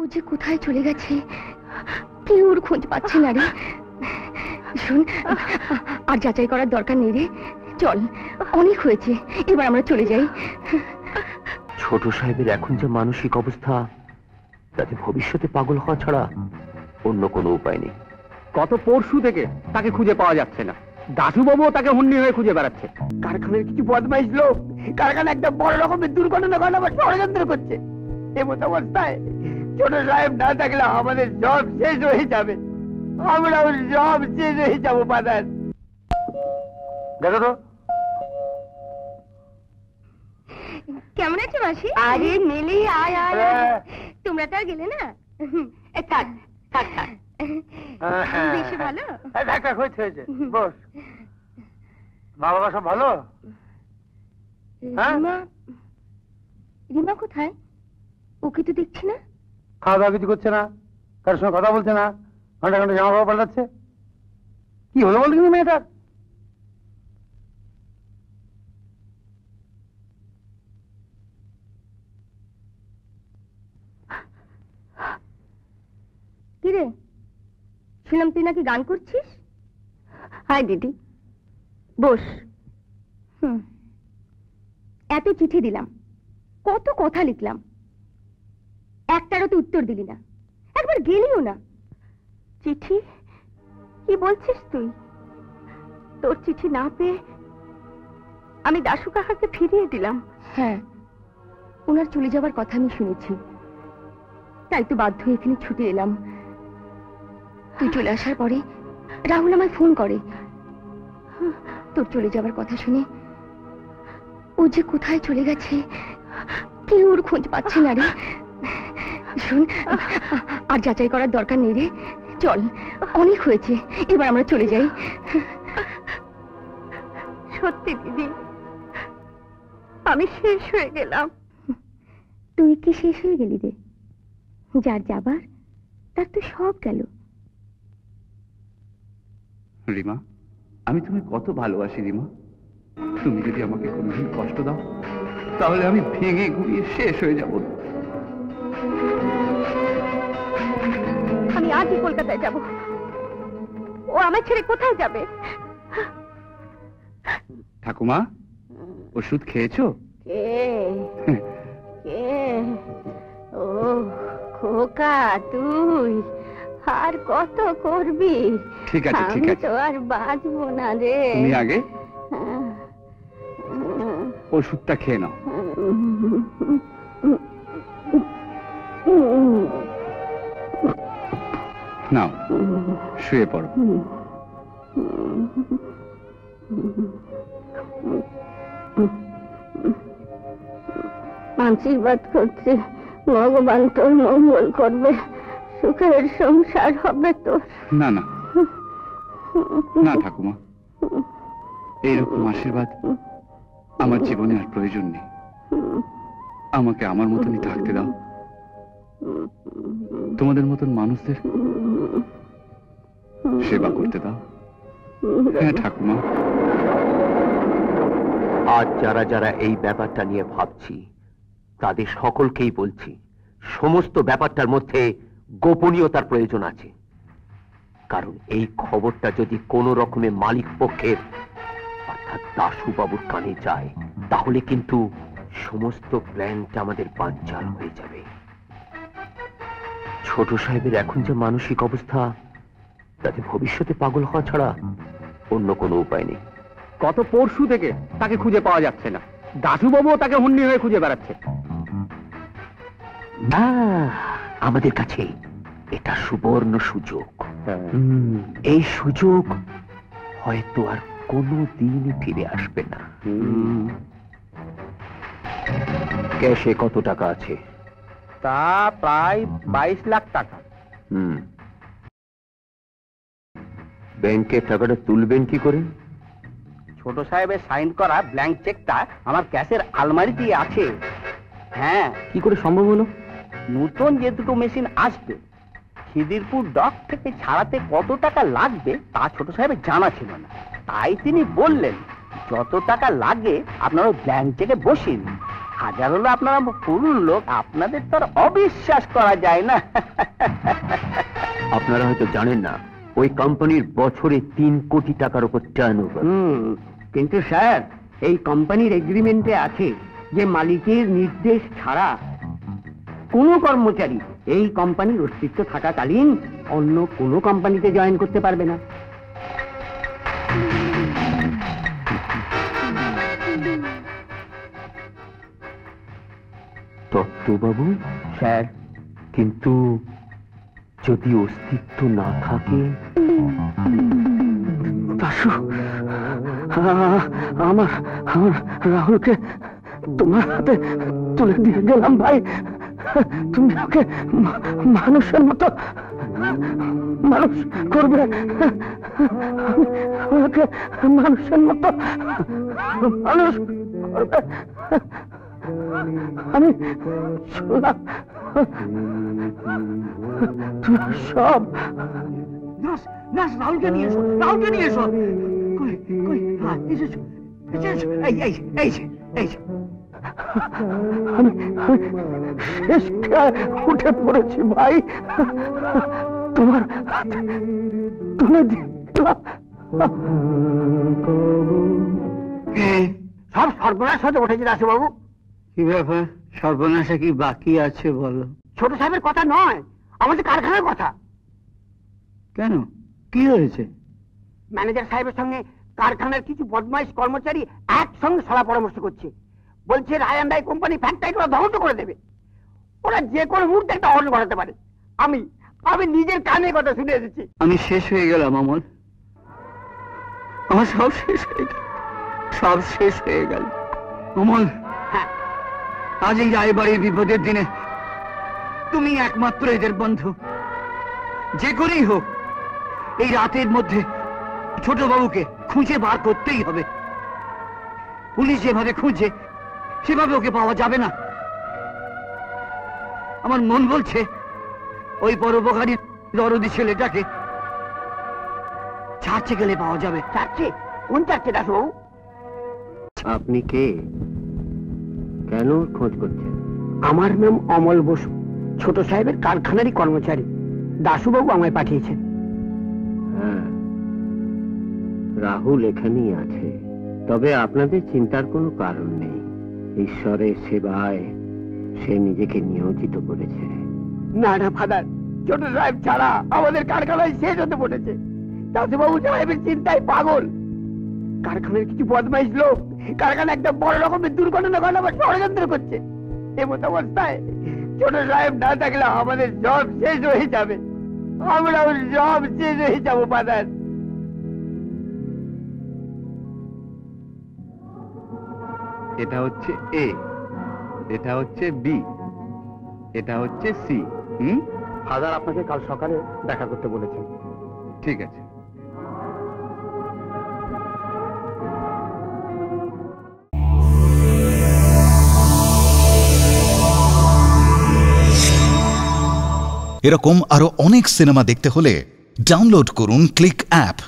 ও যে কোথায় চলে গেছে, কেউ ওর খোঁজ পাচ্ছে না রে। শোন, আর যাচাই করার দরকার নেই রে, চল, অনেক হয়েছে, এবার আমরা চলে যাই। ছোট সাহেবের এখন যে মানসিক অবস্থা, তাতে ভবিষ্যতে পাগল হওয়া ছাড়া অন্য কোনো উপায় নেই। গত পরশু থেকে তাকে খুঁজে পাওয়া যাচ্ছে না। দাশুবাবুও তাকে হুন্ডি হয়ে খুঁজে বেড়াচ্ছে। কারখানার কিছু বদমাইশ লোক কারখানা একটা বড় রকমের দুর্ঘটনা ঘটাবার ষড়যন্ত্র করছে। এমন অবস্থায় ছোট সাহেব না থাকলে আমাদের সব শেষ হয়ে যাবে, আমরাও সব শেষ হয়ে যাবো। বাদার দেখো তো কেমন আছে মাসি? আরে মিলি, আয় আয়, তোমরা তো আর গেলে না। থাক থাক থাক, বেশি ভালো। হয়েছে, বস। মা বাবা সব ভালো? রিমা কোথায়? ওকে তো দেখছি না। খাওয়া দাওয়া কিছু করছে না, কারোর সঙ্গে কথা বলছে না, ঘন্টা ঘন্টা জামা কাপড় পাল্টাচ্ছে। কি হলো বল কিন্তু মেয়েটার? কিরে, শুনলাম তুই নাকি গান করছিস? হাই দিদি, বস। এত চিঠি দিলাম, কত কথা লিখলাম, একটারও তো উত্তর দিলি না, একবার গেলিও না। চিঠি? কি বলছিস তুই? তোর চিঠি না পেয়ে আমি দাশু কাকাকে ফিরিয়ে দিলাম। হ্যাঁ, ওনার চলে যাবার কথা আমি শুনেছি, তাই তো বাধ্য হয়ে এখানে ছুটে এলাম। তুই চলে আসার পরে রাহুল আমায় ফোন করে, তোর চলে যাবার কথা শুনে। ও যে কোথায় চলে গেছে, কেউ ওর খোঁজ পাচ্ছে না রে। শোন, আর যাচাই করার দরকার নেই রে, চল, অনেক হয়েছে, এবার আমরা চলে যাই। সত্যি দিদি, আমি শেষ হয়ে গেলাম। তুই কি শেষ হয়ে গেলি রে? যার যাবার তার তো সব গেল। রিমা, আমি তুমি কত ভালোবাসি রিমা। তুমি যদি আমাকে কোনোদিন কষ্ট দাও, তাহলে আমি ভেঙে গুঁড়িয়ে শেষ হয়ে যাব। আমি আজই কলকাতায় যাব। ও আমার ছেড়ে কোথায় যাবে? ঠাকুমা, ওষুধ খেয়েছো? ও খোকা, তুই আর কত করবি? ঠিক আছে, ঠিক আছে, তো আর বাঁচবো না রে। তুমি আগে ওষুধটা খেয়ে নাও। নাও, শুয়ে পড়ো। আশীর্বাদ করছি, ভগবান তোর মঙ্গল করবে, সুখের সংসার হবে তোর। না না না ঠাকুমা, এইরকম আশীর্বাদ আমার জীবনে আর প্রয়োজন নেই। আমাকে আমার মতনই থাকতে দাও, তোমাদের মতন মানুষদের সেবা করতে দাও। হ্যাঁ ঠাকুমা। আজ যারা যারা এই ব্যাপারটা নিয়ে ভাবছি, তাদের সকলকেই বলছি, সমস্ত ব্যাপারটার মধ্যে গোপনীয়তার প্রয়োজন আছে। কারণ এই খবরটা যদি কোনো রকমে মালিক পক্ষের অর্থাৎ দাশুবাবুর কানে যায়, তাহলে কিন্তু সমস্ত প্ল্যানটা আমাদের বানচাল হয়ে যাবে। ছোট সাহেবের এখন যে মানসিক অবস্থা, তাতে ভবিষ্যতে পাগল হওয়া ছাড়া অন্য কোনো উপায় নেই। গত পরশু থেকে তাকে খুঁজে পাওয়া যাচ্ছে না। দাশুবাবুও তাকে হুন্ডি হয়ে খুঁজে বেড়াচ্ছে। না, আমাদের কাছে এটা সুবর্ণ সুযোগ। এই সুযোগ হয়তো আর কোনো দিন ফিরে আসবে না। ক্যাশে কত টাকা আছে? তা প্রায় 22 লাখ টাকা। ব্যাংকে টাকাটা তুলবেন কি করে? ছোট সাহেবের সাইন করা ব্ল্যাঙ্ক চেকটা আমার ক্যাশের আলমারিতে আছে। হ্যাঁ। কি করে সম্ভব হলো? নতুন যে দুটো মেশিন আসবে, খিদিরপুর ডক থেকে ছাড়াতে কত টাকা লাগবে তা ছোট সাহেবের জানা ছিল না। তাই তিনি বললেন, যত টাকা লাগে আপনারা ব্ল্যাঙ্ক চেকে বসিন, হাজার হলো আপনারা পুরুষ লোক, আপনাদের তো আর অবিশ্বাস করা যায় না। আপনারা হয়তো জানেন না, ওই কোম্পানির বছরে 3 কোটি টাকার উপর টার্নওভার। কিন্তু স্যার, এই কোম্পানির এগ্রিমেন্টে আছে যে মালিকের নির্দেশ ছাড়া কোনো কর্মচারী এই কোম্পানির অস্তিত্ব থাকাকালীন অন্য কোনো কোম্পানিতে জয়েন করতে পারবে না। দত্তবাবু স্যার, কিন্তু যদি অস্তিত্ব না থাকে? দাশু, আমার আমার রাহুলকে তোমার হাতে তুলে দিয়ে গেলাম ভাই। তুমি ওকে মানুষের মতো মানুষ করবে, ওকে মানুষের মতো মানুষ করবে। আমি শুনলাম সব। রাহুলকে নিয়ে এসো, রাহুলকে নিয়ে এসো। আমি শেষ উঠে পড়েছি ভাই, তোমার তুলে দিলাম। সব সর্বনাশ হতে উঠেছে দাসবাবু। কি ব্যাপার, সর্বনাশে কি বাকি আছে বলো? ছোট সাহেবের কথা নয়, আমাদের কারখানার কথা। কেন, কি হয়েছে? ম্যানেজার সাহেবের সঙ্গে কারখানার কিছু বদমাইশ কর্মচারী একসঙ্গে সলা পরামর্শ করছে। বলছে রায়ান্ডাই কোম্পানি ফ্যাক্টরিগুলো ধ্বংস করে দেবে। ওরা যে কোনো মুহূর্তে একটা অর্ডার বাড়াতে পারে। আমি নিজের কানে কথা শুনে এসেছি। আমি শেষ হয়ে গেলাম অমল, আমার সব শেষ হয়ে গেল, সব শেষ হয়ে গেল অমল। হ্যাঁ, আজ এই রায়বাড়ির বিপদের দিনে তুমি একমাত্র এদের বন্ধু। যে করেই হোক এই রাতের মধ্যে ছোট বাবুকে খুঁজে বার করতেই হবে। পুলিশ যেভাবে খুঁজে সেভাবে ওকে পাওয়া যাবে না। আমার মন বলছে ওই পরোপকারী দরদি ছেলেটাকে চার্চে গেলে পাওয়া যাবে। চার্চে? কোন চার্চে দাসবাবু? আপনি কে, কেন খোঁজ করছেন? আমার নাম অমল বসু, ছোট সাহেবের কারখানারই কর্মচারী। দাসুবাবু আমায় পাঠিয়েছেন। হ্যাঁ, রাহুল এখানেই আছে, তবে আপনাদের চিন্তার কোনো কারণ নেই। ঈশ্বরের সেবায় সে নিজেকে নিয়োজিত করেছে। না না ফাদার, ছোট সাহেব ছাড়া আমাদের কারখানায় শেষ হতে বলেছে। দাসুবাবু সাহেবের চিন্তায় পাগল। কারখানার কিছু বদমাইশ লোক কারখানা একটা বড় রকমের দুর্ঘটনা ঘটাবার ষড়যন্ত্র করছে। এমত অবস্থায় ছোট সাহেব না থাকলে আমাদের সব শেষ হয়ে যাবে। আমরাও সব শেষ হয়ে যাবো ফাদার। এটা হচ্ছে এ, এটা হচ্ছে বি, এটা হচ্ছে সি। ফাদার আপনাকে কাল সকালে দেখা করতে বলেছেন। ঠিক আছে। এরকম আরো অনেক সিনেমা দেখতে হলে ডাউনলোড করুন ক্লিক অ্যাপ।